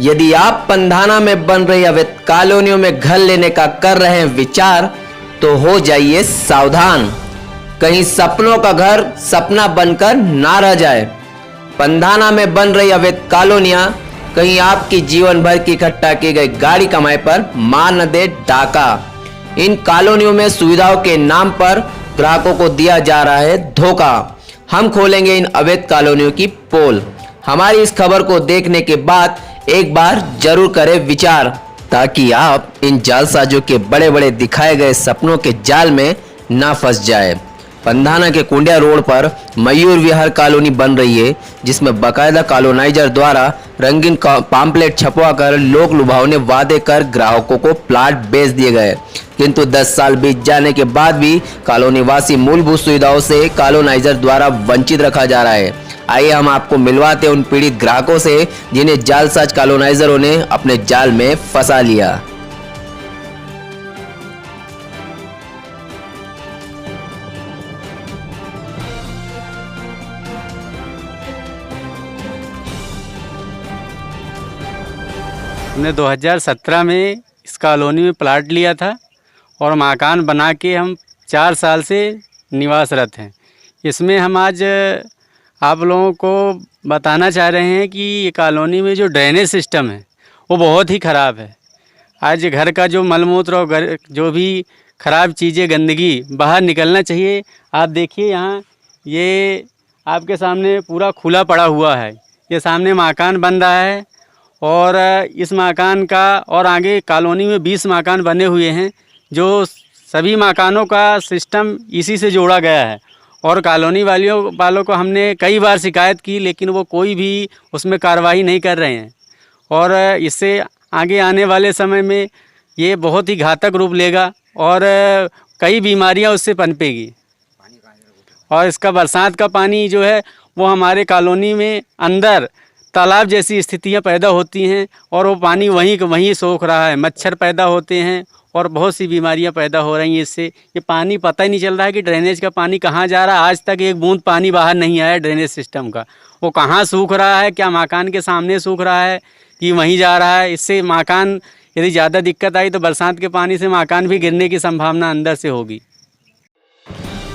यदि आप पंधाना में बन रही अवैध कॉलोनियों में घर लेने का कर रहे हैं विचार, तो हो जाइए सावधान। कहीं सपनों का घर सपना बनकर ना रह जाए। पंधाना में बन रही अवैध कॉलोनियां कहीं आपकी जीवन भर की इकट्ठा की गई गाड़ी कमाई पर मार न दे डाका। इन कॉलोनियों में सुविधाओं के नाम पर ग्राहकों को दिया जा रहा है धोखा। हम खोलेंगे इन अवैध कॉलोनियों की पोल। हमारी इस खबर को देखने के बाद एक बार जरूर करें विचार, ताकि आप इन जालसाजों के बड़े बड़े दिखाए गए सपनों के जाल में ना फंस जाए। पंधाना के कुंडिया रोड पर मयूर विहार कॉलोनी बन रही है, जिसमें बाकायदा कॉलोनाइजर द्वारा रंगीन पाम्पलेट छपवाकर लोक लुभावने वादे कर ग्राहकों को प्लाट बेच दिए गए। किंतु 10 साल बीत जाने के बाद भी कॉलोनी वासी मूलभूत सुविधाओं से कॉलोनाइजर द्वारा वंचित रखा जा रहा है। आइए हम आपको मिलवाते हैं उन पीड़ित ग्राहकों से जिन्हें जालसाज कॉलोनाइजरों ने अपने जाल में फंसा लिया। हमने 2017 में इस कॉलोनी में प्लाट लिया था और मकान बना के हम 4 साल से निवासरत हैं। इसमें हम आज आप लोगों को बताना चाह रहे हैं कि ये कॉलोनी में जो ड्रेनेज सिस्टम है वो बहुत ही ख़राब है। आज घर का जो मलमूत्र और जो भी ख़राब चीज़ें गंदगी बाहर निकलना चाहिए। आप देखिए यहाँ ये आपके सामने पूरा खुला पड़ा हुआ है। ये सामने मकान बन रहा है और इस मकान का और आगे कॉलोनी में 20 मकान बने हुए हैं, जो सभी मकानों का सिस्टम इसी से जोड़ा गया है। और कॉलोनी वालों को हमने कई बार शिकायत की, लेकिन वो कोई भी उसमें कार्रवाई नहीं कर रहे हैं। और इससे आगे आने वाले समय में ये बहुत ही घातक रूप लेगा और कई बीमारियां उससे पनपेगी। और इसका बरसात का पानी जो है वो हमारे कॉलोनी में अंदर तालाब जैसी स्थितियां पैदा होती हैं और वो पानी वहीं सोख रहा है। मच्छर पैदा होते हैं और बहुत सी बीमारियां पैदा हो रही हैं इससे। ये पानी पता ही नहीं चल रहा है कि ड्रेनेज का पानी कहाँ जा रहा है। आज तक एक बूंद पानी बाहर नहीं आया ड्रेनेज सिस्टम का। वो कहाँ सूख रहा है, क्या मकान के सामने सूख रहा है कि वहीं जा रहा है। इससे मकान यदि ज़्यादा दिक्कत आई तो बरसात के पानी से मकान भी गिरने की संभावना अंदर से होगी।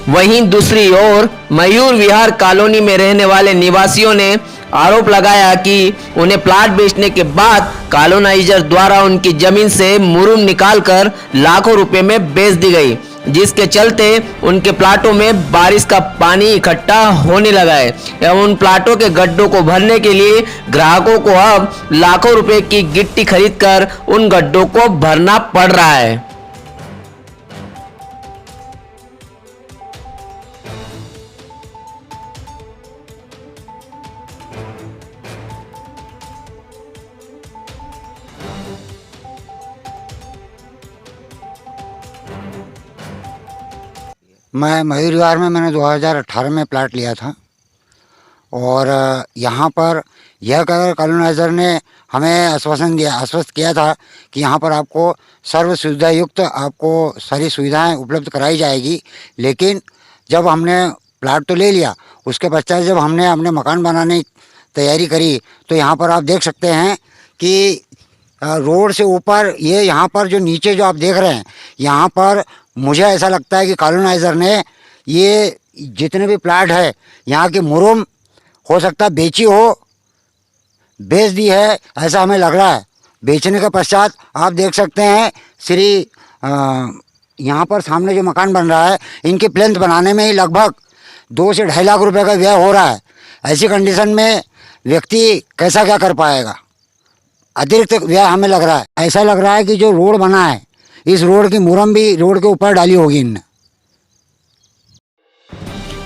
वहीं दूसरी ओर मयूर विहार कॉलोनी में रहने वाले निवासियों ने आरोप लगाया कि उन्हें प्लाट बेचने के बाद कॉलोनाइजर द्वारा उनकी जमीन से मुरुम निकालकर लाखों रुपए में बेच दी गई, जिसके चलते उनके प्लाटों में बारिश का पानी इकट्ठा होने लगा है एवं उन प्लाटों के गड्ढों को भरने के लिए ग्राहकों को अब लाखों रुपए की गिट्टी खरीदकर उन गड्ढों को भरना पड़ रहा है। मैं मयूर विहार में मैंने 2018 में प्लाट लिया था और यहाँ पर यह कहकर कॉलोनाइजर ने हमें आश्वस्त किया था कि यहाँ पर आपको सर्व सुविधा युक्त आपको सारी सुविधाएं उपलब्ध कराई जाएगी। लेकिन जब हमने प्लाट तो ले लिया, उसके पश्चात जब हमने अपने मकान बनाने की तैयारी करी तो यहाँ पर आप देख सकते हैं कि रोड से ऊपर ये यहाँ पर जो नीचे जो आप देख रहे हैं, यहाँ पर मुझे ऐसा लगता है कि कॉलोनाइजर ने ये जितने भी प्लाट है यहाँ के मुरुम हो सकता है बेची हो, बेच दी है, ऐसा हमें लग रहा है। बेचने के पश्चात आप देख सकते हैं यहाँ पर सामने जो मकान बन रहा है, इनकी प्लेंथ बनाने में ही लगभग 2 से 2.5 लाख रुपए का व्यय हो रहा है। ऐसी कंडीशन में व्यक्ति कैसा क्या कर पाएगा, अतिरिक्त व्यय हमें लग रहा है। ऐसा लग रहा है कि जो रोड बना है, इस रोड की मुरम भी रोड के ऊपर डाली होगी इनने।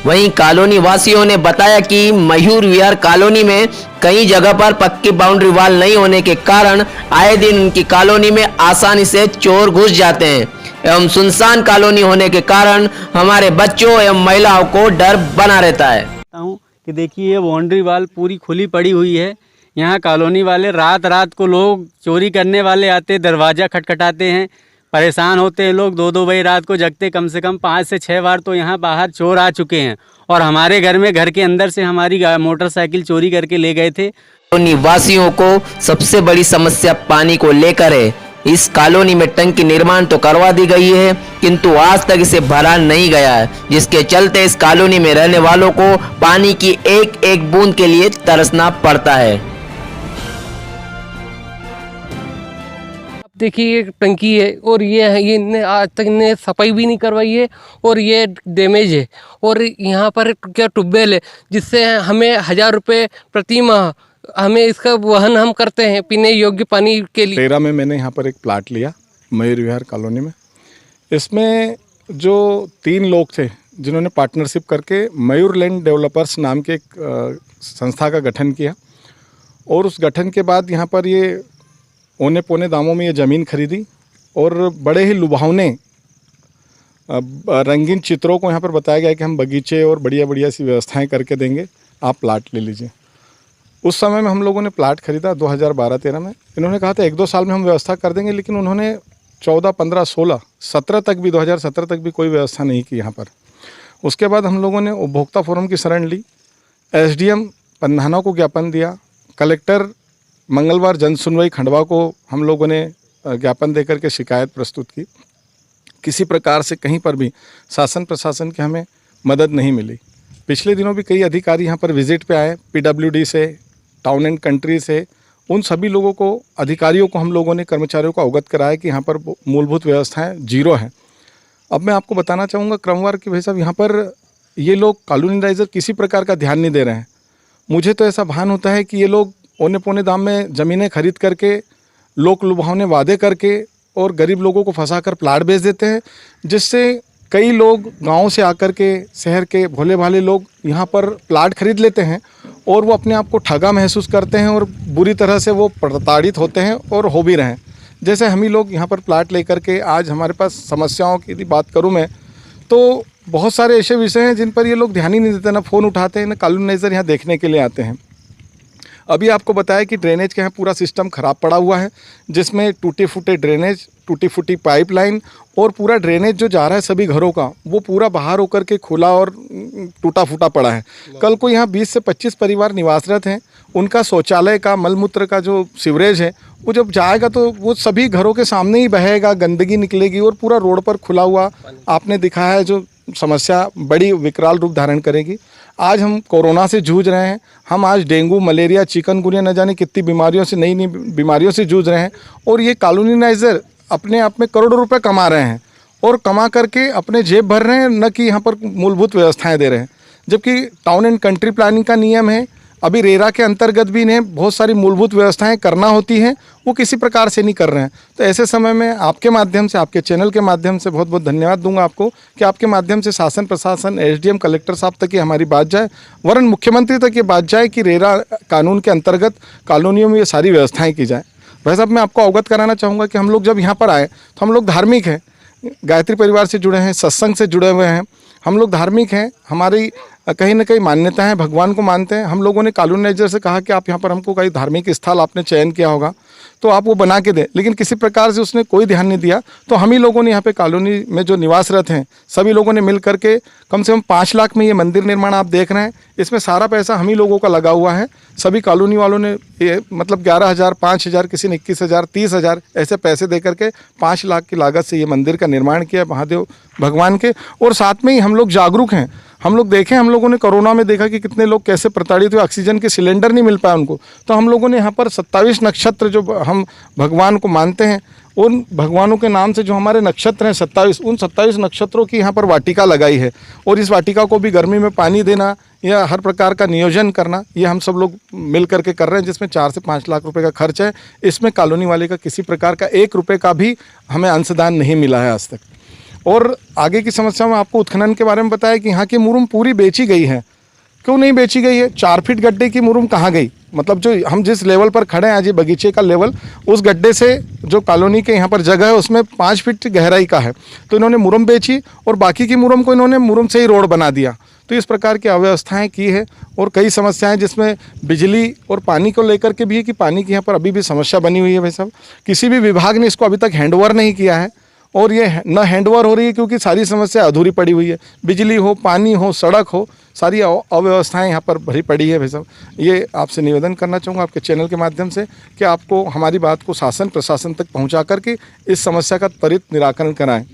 वहीं कॉलोनी वासियों ने बताया कि मयूर विहार कॉलोनी में कई जगह पर पक्की बाउंड्री वॉल नहीं होने के कारण आए दिन उनकी कॉलोनी में आसानी से चोर घुस जाते हैं एवं सुनसान कॉलोनी होने के कारण हमारे बच्चों एवं महिलाओं को डर बना रहता है। कि देखिए ये बाउंड्री वॉल पूरी खुली पड़ी हुई है। यहाँ कॉलोनी वाले रात को लोग चोरी करने वाले आते, दरवाज़ा खटखटाते हैं, परेशान होते हैं लोग। 2-2 बजे रात को जगते, कम से कम 5 से 6 बार तो यहाँ बाहर चोर आ चुके हैं और हमारे घर के अंदर से हमारी मोटरसाइकिल चोरी करके ले गए थे। कॉलोनी वासियों को सबसे बड़ी समस्या पानी को लेकर है। इस कॉलोनी में टंकी निर्माण तो करवा दी गई है, किंतु आज तक इसे भरा नहीं गया है, जिसके चलते इस कॉलोनी में रहने वालों को पानी की एक एक बूंद के लिए तरसना पड़ता है। देखिए एक टंकी है और ये इनने आज तक इनने सफाई भी नहीं करवाई है और ये डैमेज है। और यहाँ पर क्या ट्यूबवेल है जिससे हमें 1000 रुपये प्रति माह हमें इसका वहन हम करते हैं पीने योग्य पानी के लिए। 13 में मैंने यहाँ पर एक प्लाट लिया मयूर विहार कॉलोनी में। इसमें जो 3 लोग थे जिन्होंने पार्टनरशिप करके मयूर लैंड डेवलपर्स नाम के एक संस्था का गठन किया और उस गठन के बाद यहाँ पर ये औने पौने दामों में ये ज़मीन खरीदी और बड़े ही लुभावने रंगीन चित्रों को यहाँ पर बताया गया कि हम बगीचे और बढ़िया बढ़िया सी व्यवस्थाएं करके देंगे, आप प्लाट ले लीजिए। उस समय में हम लोगों ने प्लाट खरीदा 2012-13 में। इन्होंने कहा था 1-2 साल में हम व्यवस्था कर देंगे, लेकिन उन्होंने 14, 15, 16, 17 तक भी 2017 तक भी कोई व्यवस्था नहीं की यहाँ पर। उसके बाद हम लोगों ने उपभोक्ता फोरम की शरण ली, SDM पंधाना को ज्ञापन दिया, कलेक्टर मंगलवार जन सुनवाई खंडवा को हम लोगों ने ज्ञापन देकर के शिकायत प्रस्तुत की। किसी प्रकार से कहीं पर भी शासन प्रशासन की हमें मदद नहीं मिली। पिछले दिनों भी कई अधिकारी यहाँ पर विजिट पे आए, PWD से, टाउन एंड कंट्री से, उन सभी लोगों को, अधिकारियों को हम लोगों ने, कर्मचारियों को अवगत कराया कि यहाँ पर मूलभूत व्यवस्थाएं जीरो हैं। अब मैं आपको बताना चाहूँगा क्रमवार कि भाई साहब यहाँ पर ये लोग कॉलोनीडाइजर किसी प्रकार का ध्यान नहीं दे रहे हैं। मुझे तो ऐसा भान होता है कि ये लोग औने पौने दाम में ज़मीनें खरीद करके, लोक लुभावने वादे करके और गरीब लोगों को फंसाकर प्लाट बेच देते हैं, जिससे कई लोग गाँव से आकर के, शहर के भोले भाले लोग यहाँ पर प्लाट खरीद लेते हैं और वो अपने आप को ठगा महसूस करते हैं और बुरी तरह से वो प्रताड़ित होते हैं और हो भी रहे हैं। जैसे हम ही लोग यहाँ पर प्लाट लेकर के आज हमारे पास समस्याओं की बात करूँ मैं तो बहुत सारे ऐसे विषय हैं जिन पर ये लोग ध्यान ही नहीं देते, ना फ़ोन उठाते हैं, ना कॉलोनाइजर यहाँ देखने के लिए आते हैं। अभी आपको बताया कि ड्रेनेज का यहाँ पूरा सिस्टम ख़राब पड़ा हुआ है, जिसमें टूटे फूटे ड्रेनेज, टूटी फूटी पाइपलाइन और पूरा ड्रेनेज जो जा रहा है सभी घरों का, वो पूरा बाहर होकर के खुला और टूटा फूटा पड़ा है। कल को यहाँ 20 से 25 परिवार निवासरत हैं, उनका शौचालय का, मलमूत्र का जो सीवरेज है वो जब जाएगा तो वो सभी घरों के सामने ही बहेगा, गंदगी निकलेगी और पूरा रोड पर खुला हुआ आपने दिखाया है जो समस्या बड़ी विकराल रूप धारण करेगी। आज हम कोरोना से जूझ रहे हैं, हम आज डेंगू, मलेरिया, चिकनगुनिया न जाने कितनी बीमारियों से, नई नई बीमारियों से जूझ रहे हैं और ये कॉलोनाइजर अपने आप में करोड़ों रुपए कमा रहे हैं और कमा करके अपने जेब भर रहे हैं, न कि यहाँ पर मूलभूत व्यवस्थाएं दे रहे हैं। जबकि टाउन एंड कंट्री प्लानिंग का नियम है, अभी रेरा के अंतर्गत भी इन्हें बहुत सारी मूलभूत व्यवस्थाएं करना होती हैं, वो किसी प्रकार से नहीं कर रहे हैं। तो ऐसे समय में आपके माध्यम से, आपके चैनल के माध्यम से बहुत बहुत धन्यवाद दूंगा आपको कि आपके माध्यम से शासन प्रशासन, SDM, कलेक्टर साहब तक ये हमारी बात जाए, वरन मुख्यमंत्री तक ये बात जाए कि रेरा कानून के अंतर्गत कॉलोनियों में ये सारी व्यवस्थाएँ की जाएँ। भाई साहब मैं आपको अवगत कराना चाहूँगा कि हम लोग जब यहाँ पर आए तो हम लोग धार्मिक हैं, गायत्री परिवार से जुड़े हैं, सत्संग से जुड़े हुए हैं, हम लोग धार्मिक हैं, हमारी कहीं ना कहीं मान्यता है, भगवान को मानते हैं। हम लोगों ने कॉलोनाइजर से कहा कि आप यहाँ पर हमको कहीं धार्मिक स्थल आपने चयन किया होगा तो आप वो बना के दें, लेकिन किसी प्रकार से उसने कोई ध्यान नहीं दिया। तो हम ही लोगों ने यहाँ पे कॉलोनी में जो निवासरत हैं सभी लोगों ने मिल करके कम से कम 5 लाख में ये मंदिर निर्माण आप देख रहे हैं, इसमें सारा पैसा हम ही लोगों का लगा हुआ है। सभी कॉलोनी वालों ने ये मतलब 11,000, 5,000, किसी ने 21,000, 30,000 ऐसे पैसे दे करके 5 लाख की लागत से ये मंदिर का निर्माण किया महादेव भगवान के। और साथ में ही हम लोग जागरूक हैं, हम लोग देखें, हम लोगों ने कोरोना में देखा कि कितने लोग कैसे प्रताड़ित हुए, ऑक्सीजन के सिलेंडर नहीं मिल पाया उनको। तो हम लोगों ने यहाँ पर 27 नक्षत्र जो हम भगवान को मानते हैं, उन भगवानों के नाम से जो हमारे नक्षत्र हैं 27, उन 27 नक्षत्रों की यहाँ पर वाटिका लगाई है। और इस वाटिका को भी गर्मी में पानी देना या हर प्रकार का नियोजन करना, ये हम सब लोग मिल करके कर रहे हैं, जिसमें 4 से 5 लाख रुपए का खर्च है। इसमें कॉलोनी वाले का किसी प्रकार का 1 रुपये का भी हमें अंशदान नहीं मिला है आज तक। और आगे की समस्या में आपको उत्खनन के बारे में बताया कि यहाँ की मुरुम पूरी बेची गई है। क्यों नहीं बेची गई है? 4 फीट गड्ढे की मुरुम कहाँ गई? मतलब जो हम जिस लेवल पर खड़े हैं आज, ये बगीचे का लेवल, उस गड्ढे से जो कॉलोनी के यहाँ पर जगह है उसमें 5 फीट गहराई का है। तो इन्होंने मुरुम बेची और बाकी की मुरुम को इन्होंने मुरुम से ही रोड बना दिया। तो इस प्रकार की अव्यवस्थाएं की है और कई समस्याएं, जिसमें बिजली और पानी को लेकर के भी है कि पानी की यहाँ पर अभी भी समस्या बनी हुई है। भाई साहब, किसी भी विभाग ने इसको अभी तक हैंडओवर नहीं किया है और ये न हैंडओवर हो रही है क्योंकि सारी समस्या अधूरी पड़ी हुई है। बिजली हो, पानी हो, सड़क हो, सारी अव्यवस्थाएं यहाँ पर भरी पड़ी है। भाई साहब, ये आपसे निवेदन करना चाहूँगा आपके चैनल के माध्यम से कि आपको हमारी बात को शासन प्रशासन तक पहुँचा करके इस समस्या का त्वरित निराकरण कराएं।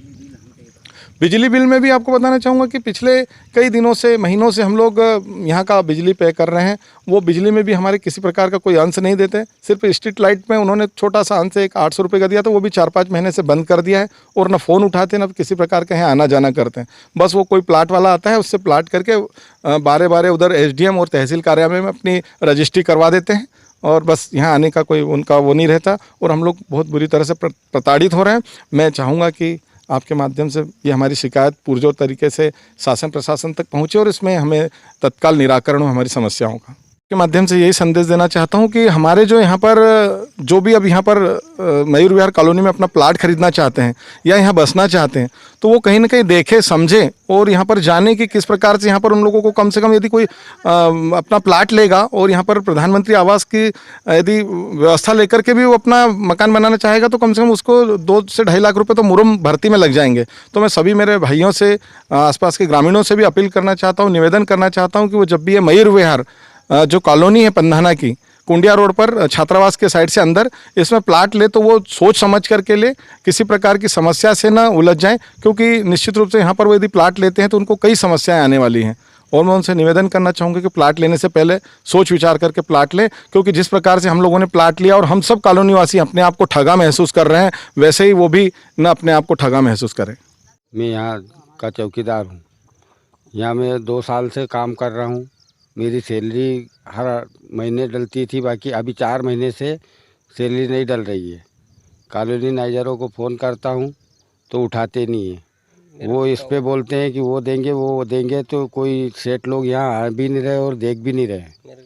बिजली बिल में भी आपको बताना चाहूँगा कि पिछले कई दिनों से, महीनों से हम लोग यहाँ का बिजली पे कर रहे हैं। वो बिजली में भी हमारे किसी प्रकार का कोई अंश नहीं देते। सिर्फ स्ट्रीट लाइट में उन्होंने छोटा सा अंश एक 800 रुपये का दिया था, वो भी 4-5 महीने से बंद कर दिया है। और न फ़ोन उठाते न किसी प्रकार का यहाँ आना जाना करते हैं। बस वो कोई प्लाट वाला आता है, उससे प्लाट करके बारे बारे उधर SDM और तहसील कार्यालय में अपनी रजिस्ट्री करवा देते हैं और बस यहाँ आने का कोई उनका वो नहीं रहता। और हम लोग बहुत बुरी तरह से प्रताड़ित हो रहे हैं। मैं चाहूँगा कि आपके माध्यम से ये हमारी शिकायत पुरजोर तरीके से शासन प्रशासन तक पहुँचे और इसमें हमें तत्काल निराकरण हो हमारी समस्याओं का। के माध्यम से यही संदेश देना चाहता हूँ कि हमारे जो यहाँ पर जो भी अब यहाँ पर मयूर विहार कॉलोनी में अपना प्लाट खरीदना चाहते हैं या यहाँ बसना चाहते हैं, तो वो कहीं ना कहीं देखें, समझें और यहाँ पर जाने कि किस प्रकार से यहाँ पर उन लोगों को कम से कम यदि कोई अपना प्लाट लेगा और यहाँ पर प्रधानमंत्री आवास की यदि व्यवस्था लेकर के भी वो अपना मकान बनाना चाहेगा तो कम से कम उसको 2 से 2.5 लाख रुपए तो मुरम भर्ती में लग जाएंगे। तो मैं सभी मेरे भाइयों से, आसपास के ग्रामीणों से भी अपील करना चाहता हूँ, निवेदन करना चाहता हूँ कि वो जब भी ये मयूर विहार जो कॉलोनी है पंधाना की, कुंडिया रोड पर छात्रावास के साइड से अंदर, इसमें प्लाट ले तो वो सोच समझ करके ले, किसी प्रकार की समस्या से ना उलझ जाएं, क्योंकि निश्चित रूप से यहाँ पर वो यदि प्लाट लेते हैं तो उनको कई समस्याएं आने वाली हैं। और मैं उनसे निवेदन करना चाहूँगा कि प्लाट लेने से पहले सोच विचार करके प्लाट लें, क्योंकि जिस प्रकार से हम लोगों ने प्लाट लिया और हम सब कॉलोनी वासी अपने आप को ठगा महसूस कर रहे हैं, वैसे ही वो भी न अपने आप को ठगा महसूस करें। मैं यहाँ का चौकीदार हूँ। यहाँ मैं 2 साल से काम कर रहा हूँ। मेरी सैलरी हर महीने डलती थी, बाकी अभी 4 महीने से सैलरी नहीं डल रही है। कॉलोनी नाइजरों को फ़ोन करता हूँ तो उठाते नहीं है। वो इस पे बोलते हैं कि वो देंगे, वो देंगे, तो कोई सेठ लोग यहाँ आ भी नहीं रहे और देख भी नहीं रहे।